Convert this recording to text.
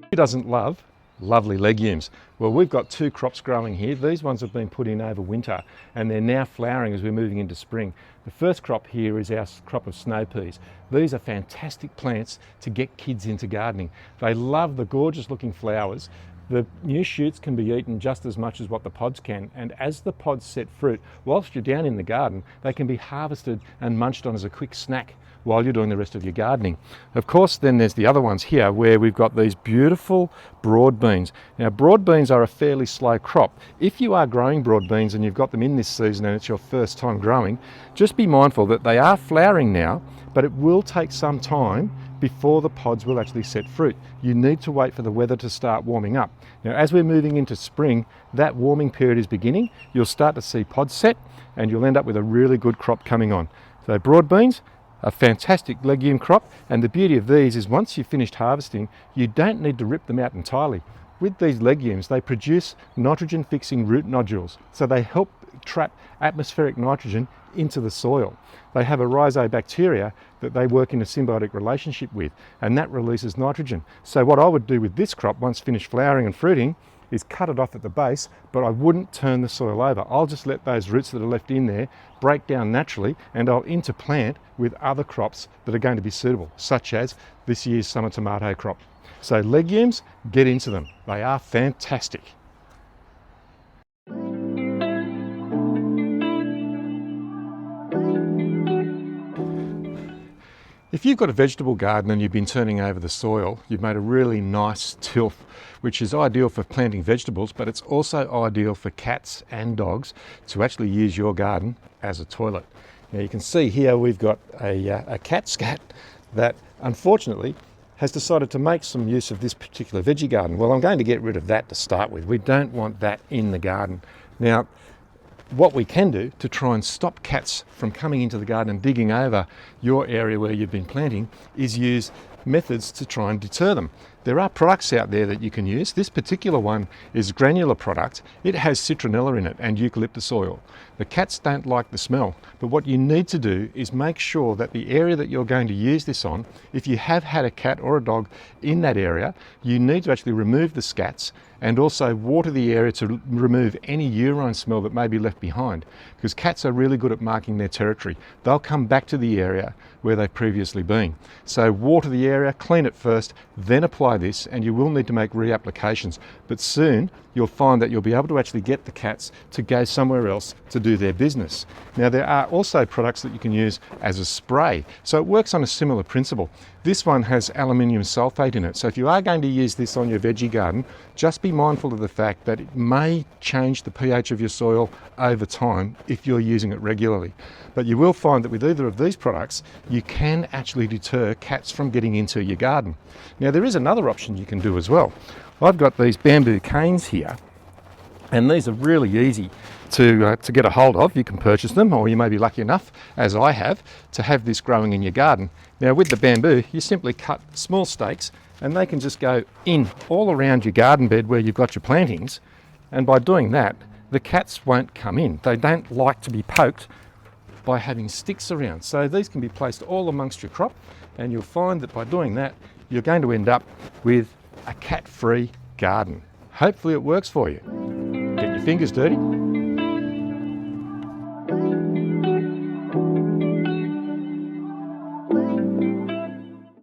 Who doesn't love lovely legumes? Well, we've got two crops growing here. These ones have been put in over winter and they're now flowering as we're moving into spring. The first crop here is our crop of snow peas. These are fantastic plants to get kids into gardening. They love the gorgeous looking flowers. The new shoots can be eaten just as much as what the pods can, and as the pods set fruit, whilst you're down in the garden, they can be harvested and munched on as a quick snack while you're doing the rest of your gardening. Of course, then there's the other ones here where we've got these beautiful broad beans. Now, broad beans are a fairly slow crop. If you are growing broad beans and you've got them in this season and it's your first time growing, just be mindful that they are flowering now, but it will take some time before the pods will actually set fruit. You need to wait for the weather to start warming up. Now, as we're moving into spring, that warming period is beginning. You'll start to see pods set and you'll end up with a really good crop coming on. So broad beans, a fantastic legume crop, and the beauty of these is once you've finished harvesting, you don't need to rip them out entirely. With these legumes, they produce nitrogen fixing root nodules, so they help trap atmospheric nitrogen into the soil. They have a rhizobacteria that they work in a symbiotic relationship with, and that releases nitrogen. So what I would do with this crop once finished flowering and fruiting is cut it off at the base, but I wouldn't turn the soil over. I'll just let those roots that are left in there break down naturally, and I'll interplant with other crops that are going to be suitable, such as this year's summer tomato crop. So legumes, get into them. They are fantastic. If you've got a vegetable garden and you've been turning over the soil, you've made a really nice tilth, which is ideal for planting vegetables, but it's also ideal for cats and dogs to actually use your garden as a toilet. Now you can see here we've got a cat scat that unfortunately has decided to make some use of this particular veggie garden. Well, I'm going to get rid of that to start with. We don't want that in the garden. Now, what we can do to try and stop cats from coming into the garden and digging over your area where you've been planting is use methods to try and deter them. There are products out there that you can use. This particular one is a granular product. It has citronella in it and eucalyptus oil. The cats don't like the smell, but what you need to do is make sure that the area that you're going to use this on, if you have had a cat or a dog in that area, you need to actually remove the scats and also water the area to remove any urine smell that may be left behind, because cats are really good at marking their territory. They'll come back to the area where they've previously been. So water the area, clean it first, then apply this, and you will need to make reapplications. But soon you'll find that you'll be able to actually get the cats to go somewhere else to do their business. Now, there are also products that you can use as a spray. So it works on a similar principle. This one has aluminium sulfate in it. So if you are going to use this on your veggie garden, just be mindful of the fact that it may change the pH of your soil over time if you're using it regularly. But you will find that with either of these products, you can actually deter cats from getting into your garden. Now, there is another option you can do as well. I've got these bamboo canes here, and these are really easy to get a hold of. You can purchase them, or you may be lucky enough, as I have, to have this growing in your garden. Now, with the bamboo, you simply cut small stakes and they can just go in all around your garden bed where you've got your plantings, and by doing that, the cats won't come in. They don't like to be poked by having sticks around. So these can be placed all amongst your crop, and you'll find that by doing that, you're going to end up with a cat-free garden. Hopefully it works for you. Get your fingers dirty.